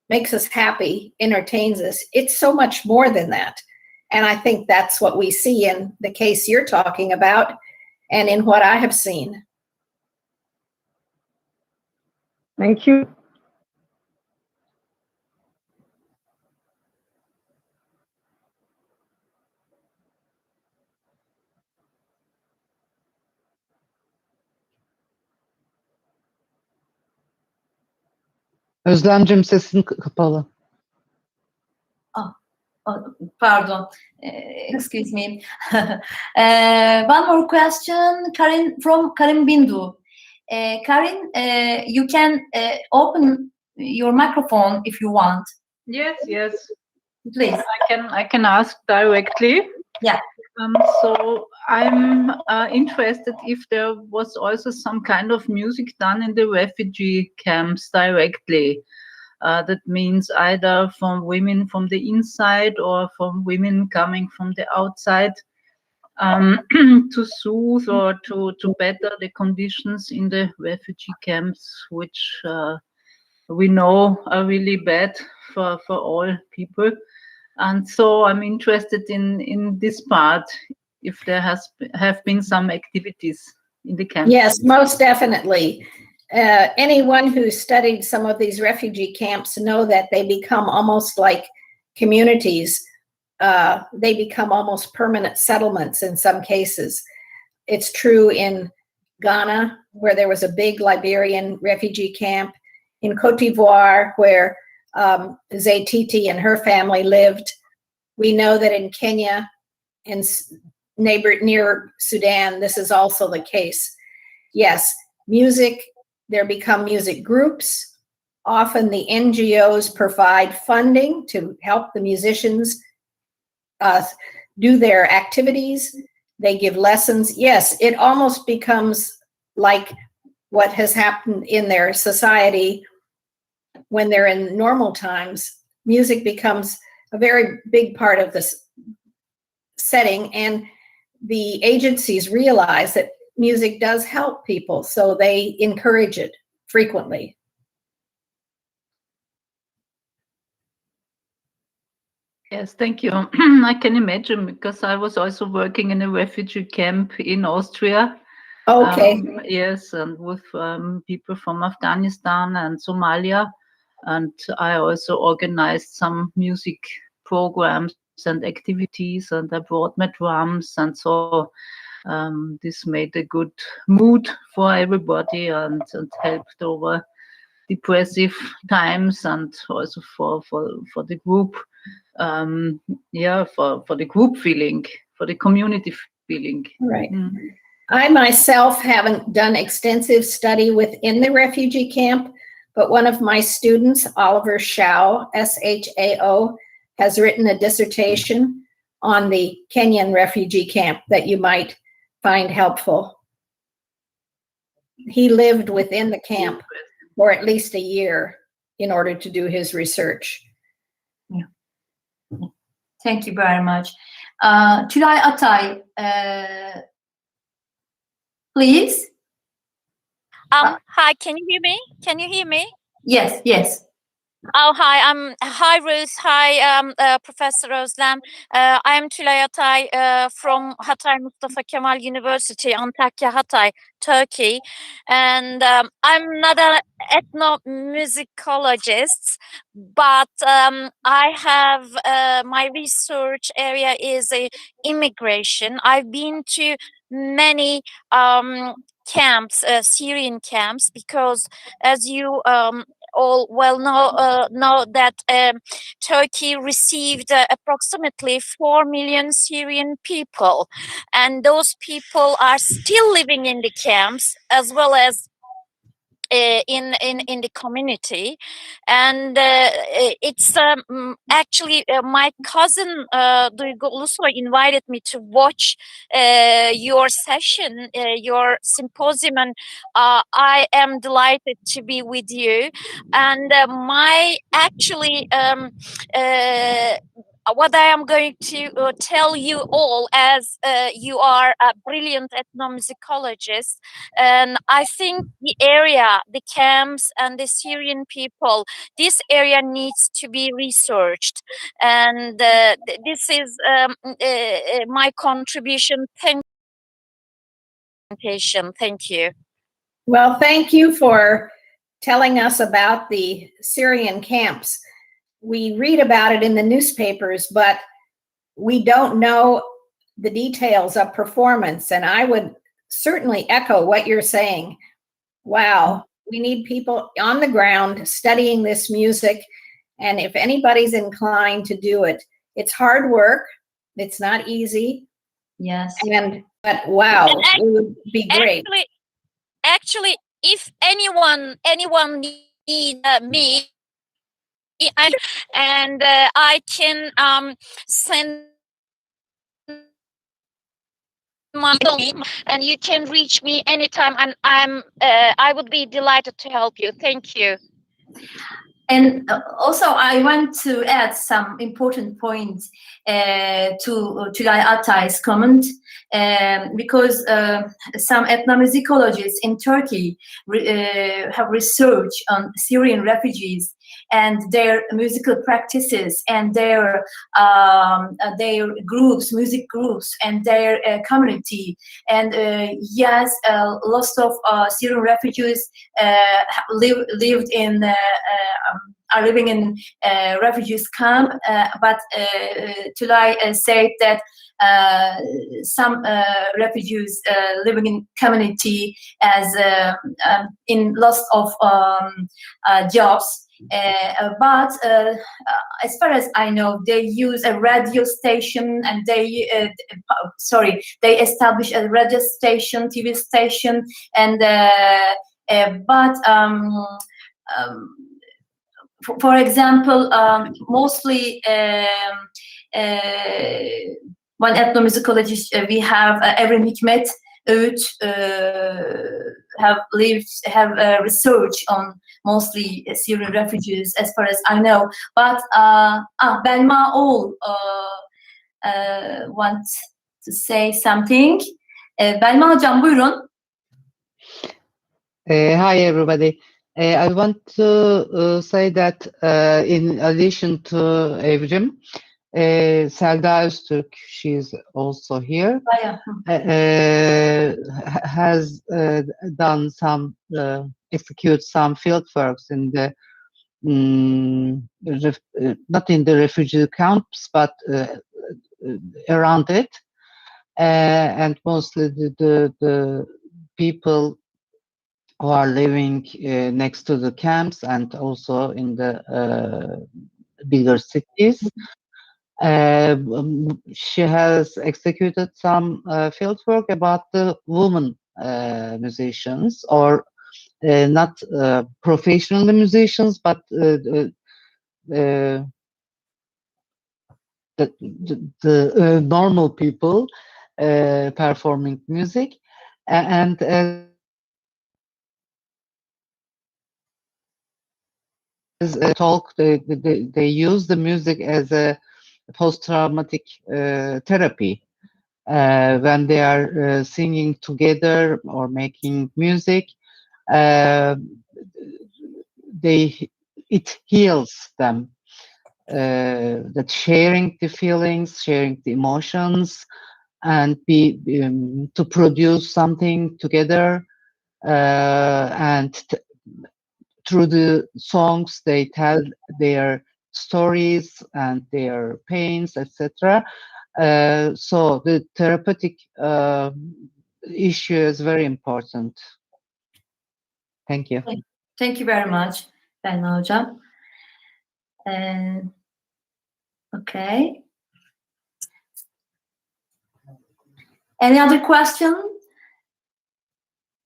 makes us happy, entertains us, it's so much more than that. And I think that's what we see in the case you're talking about and in what I have seen. Thank you. Özlemcim sesin kapalı. Pardon, excuse me. One more question, Karin, from Karin Bindu. Karin, you can open your microphone if you want. Yes, Please. I can ask directly. Yeah. So I'm interested if there was also some kind of music done in the refugee camps directly. That means either from women from the inside or from women coming from the outside, to soothe or to better the conditions in the refugee camps, which we know are really bad for all people. And so I'm interested in this part, if there have been some activities in the camp. Yes, most definitely. Anyone who studied some of these refugee camps know that they become almost like communities. They become almost permanent settlements in some cases. It's true in Ghana, where there was a big Liberian refugee camp, in Cote d'Ivoire, where Zaytiti and her family lived. We know that in Kenya and near Sudan, this is also the case. Yes, music, there become music groups. Often the NGOs provide funding to help the musicians do their activities. They give lessons. Yes, it almost becomes like what has happened in their society when they're in normal times. Music becomes a very big part of this setting, and the agencies realize that music does help people, so they encourage it frequently. Yes, thank you. I can imagine, because I was also working in a refugee camp in Austria. Okay. Yes, and with people from Afghanistan and Somalia. And I also organized some music programs and activities, and I brought my drums, and so this made a good mood for everybody and helped over depressive times, and also for the group, for the group feeling, for the community feeling. Right. I myself haven't done extensive study within the refugee camp, but one of my students, Oliver Shao, S-H-A-O, has written a dissertation on the Kenyan refugee camp that you might find helpful. He lived within the camp for at least a year in order to do his research. Yeah. Thank you very much. Tülay Atay, please. Hi, can you hear me? Can you hear me? Yes, yes. Oh, hi. Hi, Ruth. Hi, Professor Özlem. I am Tülay Atay from Hatay Mustafa Kemal University, Antakya, Hatay, Turkey. And I'm not an ethnomusicologist, but I have my research area is immigration. I've been to many camps, Syrian camps, because as you all well know that Turkey received approximately 4 million Syrian people, and those people are still living in the camps as well as in the community. And it's actually my cousin Duygu Ulusoy invited me to watch your session, your symposium, and I am delighted to be with you. And my actually what I am going to tell you all, as you are a brilliant ethnomusicologist, and I think the area, the camps and the Syrian people, this area needs to be researched. And this is my contribution. Thank you. Well, thank you for telling us about the Syrian camps. We read about it in the newspapers, but we don't know the details of performance. And I would certainly echo what you're saying. Wow, we need people on the ground studying this music. And if anybody's inclined to do it, it's hard work. It's not easy. Yes. But wow, it would be great. Actually, if anyone need me, and I can send my name, and you can reach me anytime, and I would be delighted to help you. Thank you. And also, I want to add some important points to Tülay Atay's comment, because some ethnomusicologists in Turkey have researched on Syrian refugees and their musical practices and their groups, music groups, and their community. And yes, lots of Syrian refugees lived in are living in refugees camp, but Tülay said that some refugees living in community as in loss of jobs. But as far as I know, they use a radio station, and they establish a radio station, TV station, and for example, mostly one ethnomusicologist we have Evrim Hikmet Öğüt have research on mostly Syrian refugees, as far as I know. But Belma Oğul wants to say something. Belma Hocam, buyurun. Hi, everybody. I want to say that in addition to Evrim, Selda Öztürk, she's also here, has done some, execute some field works in the, not in the refugee camps, but around it, and mostly the people who are living next to the camps and also in the bigger cities. She has executed some field work about the women musicians, or not professional musicians, but the normal people performing music, and talk, they use the music as a post-traumatic therapy when they are singing together or making music. it heals them. That sharing the feelings, sharing the emotions, and to produce something together, and through the songs they tell their stories and their pains, etc. So the therapeutic issue is very important. Thank you. Thank you very much, Belma Hocam. Okay. Any other question?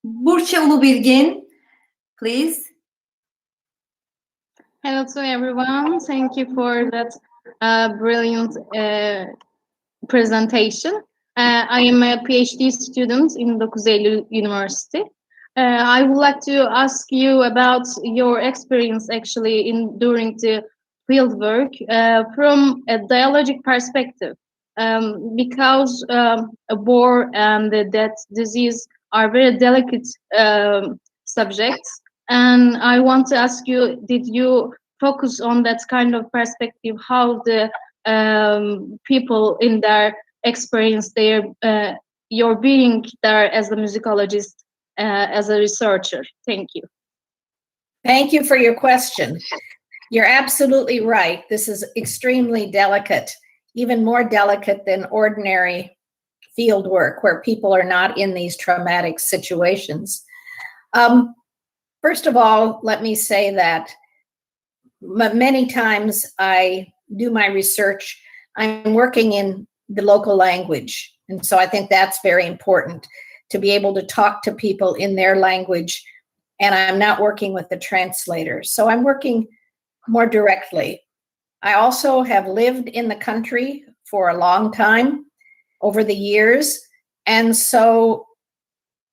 Burçe Ulubilgin, please. Hello to everyone. Thank you for that brilliant presentation. I am a PhD student in 9 Eylül University. I would like to ask you about your experience actually during the field work from a dialogic perspective, because war and death disease are very delicate subjects. And I want to ask you, did you focus on that kind of perspective, how the people in their experience, your being there as a musicologist, as a researcher? Thank you. Thank you for your question. You're absolutely right. This is extremely delicate, even more delicate than ordinary field work where people are not in these traumatic situations. First of all, let me say that many times I do my research, I'm working in the local language. And so I think that's very important, to be able to talk to people in their language. And I'm not working with the translator. So I'm working more directly. I also have lived in the country for a long time over the years. And so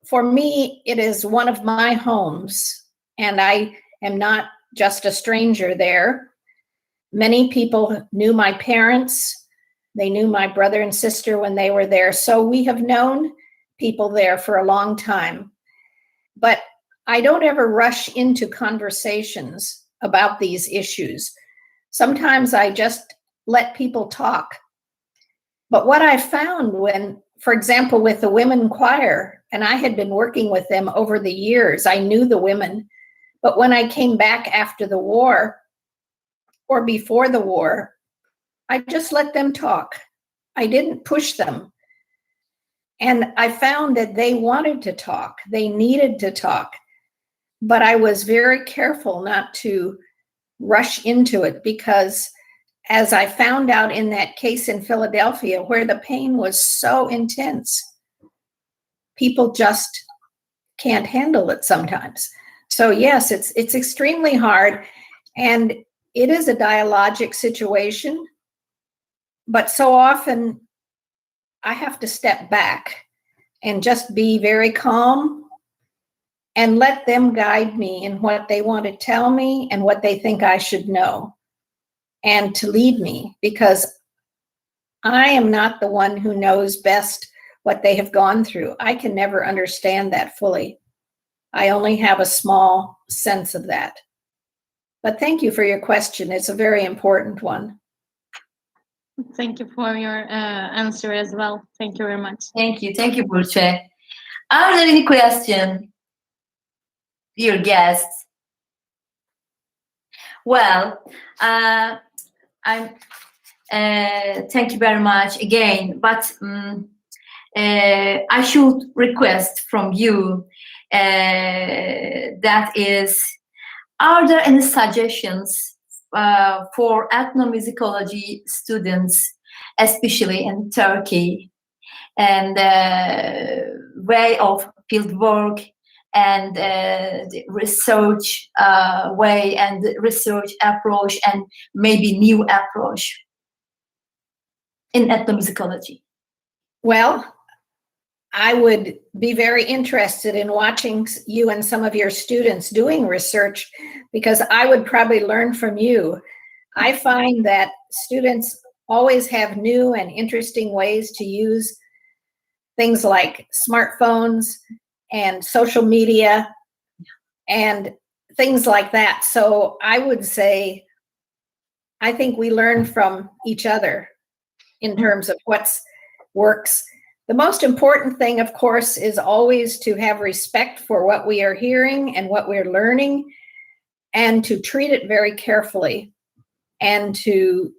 for me, it is one of my homes, and I am not just a stranger there. Many people knew my parents. They knew my brother and sister when they were there. So we have known people there for a long time. But I don't ever rush into conversations about these issues. Sometimes I just let people talk. But what I found when, for example, with the women choir, and I had been working with them over the years, I knew the women, but when I came back after the war or before the war, I just let them talk. I didn't push them. And I found that they wanted to talk, they needed to talk, but I was very careful not to rush into it, because as I found out in that case in Philadelphia, where the pain was so intense, people just can't handle it sometimes. So yes, it's extremely hard, and it is a dialogic situation, but so often I have to step back and just be very calm and let them guide me in what they want to tell me and what they think I should know, and to lead me, because I am not the one who knows best what they have gone through. I can never understand that fully. I only have a small sense of that. But thank you for your question. It's a very important one. Thank you for your answer as well. Thank you very much. Thank you, Burçe. Are there any questions, dear guests? Well, thank you very much again, but I should request from you, that is, are there any suggestions for ethnomusicology students, especially in Turkey, and way of field work and the research way and research approach, and maybe new approach in ethnomusicology? Well, I would be very interested in watching you and some of your students doing research, because I would probably learn from you. I find that students always have new and interesting ways to use things like smartphones and social media and things like that. So I would say, I think we learn from each other in terms of what works. The most important thing, of course, is always to have respect for what we are hearing and what we're learning, and to treat it very carefully, and to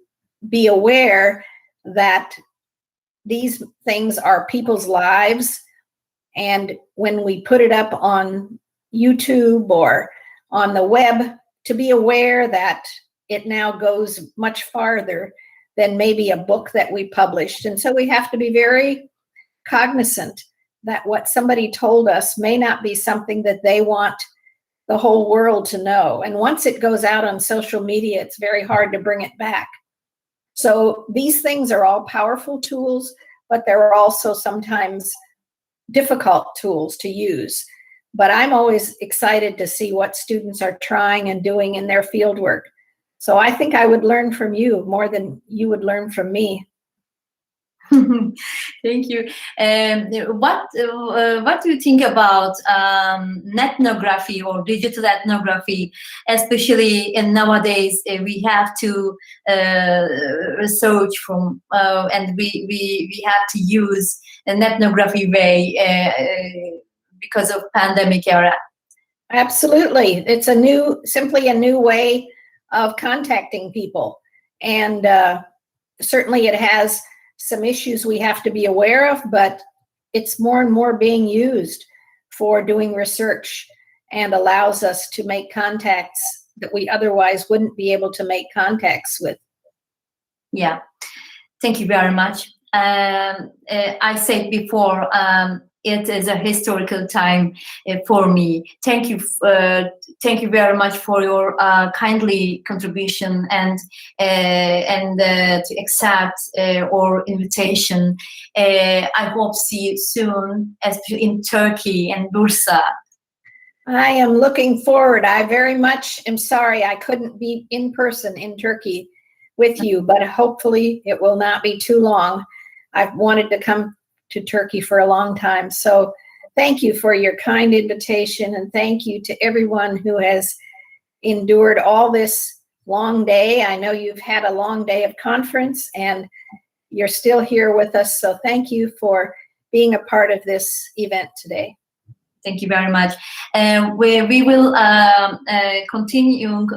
be aware that these things are people's lives. And when we put it up on YouTube or on the web, to be aware that it now goes much farther than maybe a book that we published. And so we have to be very cognizant that what somebody told us may not be something that they want the whole world to know. And once it goes out on social media, it's very hard to bring it back. So these things are all powerful tools, but they're also sometimes difficult tools to use. But I'm always excited to see what students are trying and doing in their fieldwork. So I think I would learn from you more than you would learn from me. Thank you. What do you think about ethnography or digital ethnography, especially in nowadays? We have to research from and we have to use an ethnography way because of pandemic era. Absolutely, it's simply a new way of contacting people, and certainly it has some issues we have to be aware of, but it's more and more being used for doing research and allows us to make contacts that we otherwise wouldn't be able to make contacts with. Yeah, thank you very much. I said before, it is a historical time for me. Thank you very much for your kindly contribution and to accept our invitation. I hope to see you soon, especially in Turkey and Bursa. I am looking forward. I very much am sorry I couldn't be in person in Turkey with you, but hopefully it will not be too long. I've wanted to come to Turkey for a long time. So thank you for your kind invitation, and thank you to everyone who has endured all this long day. I know you've had a long day of conference and you're still here with us. So thank you for being a part of this event today. Thank you very much. We will continue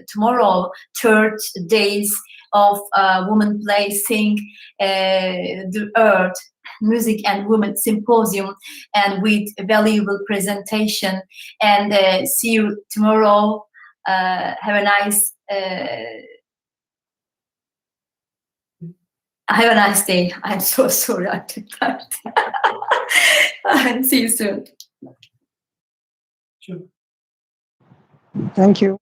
tomorrow, third days of Women Placing the Earth, Music and Women Symposium, and with a valuable presentation. And see you tomorrow. Have a nice day. I'm so sorry I did that. And see you soon. Thank you.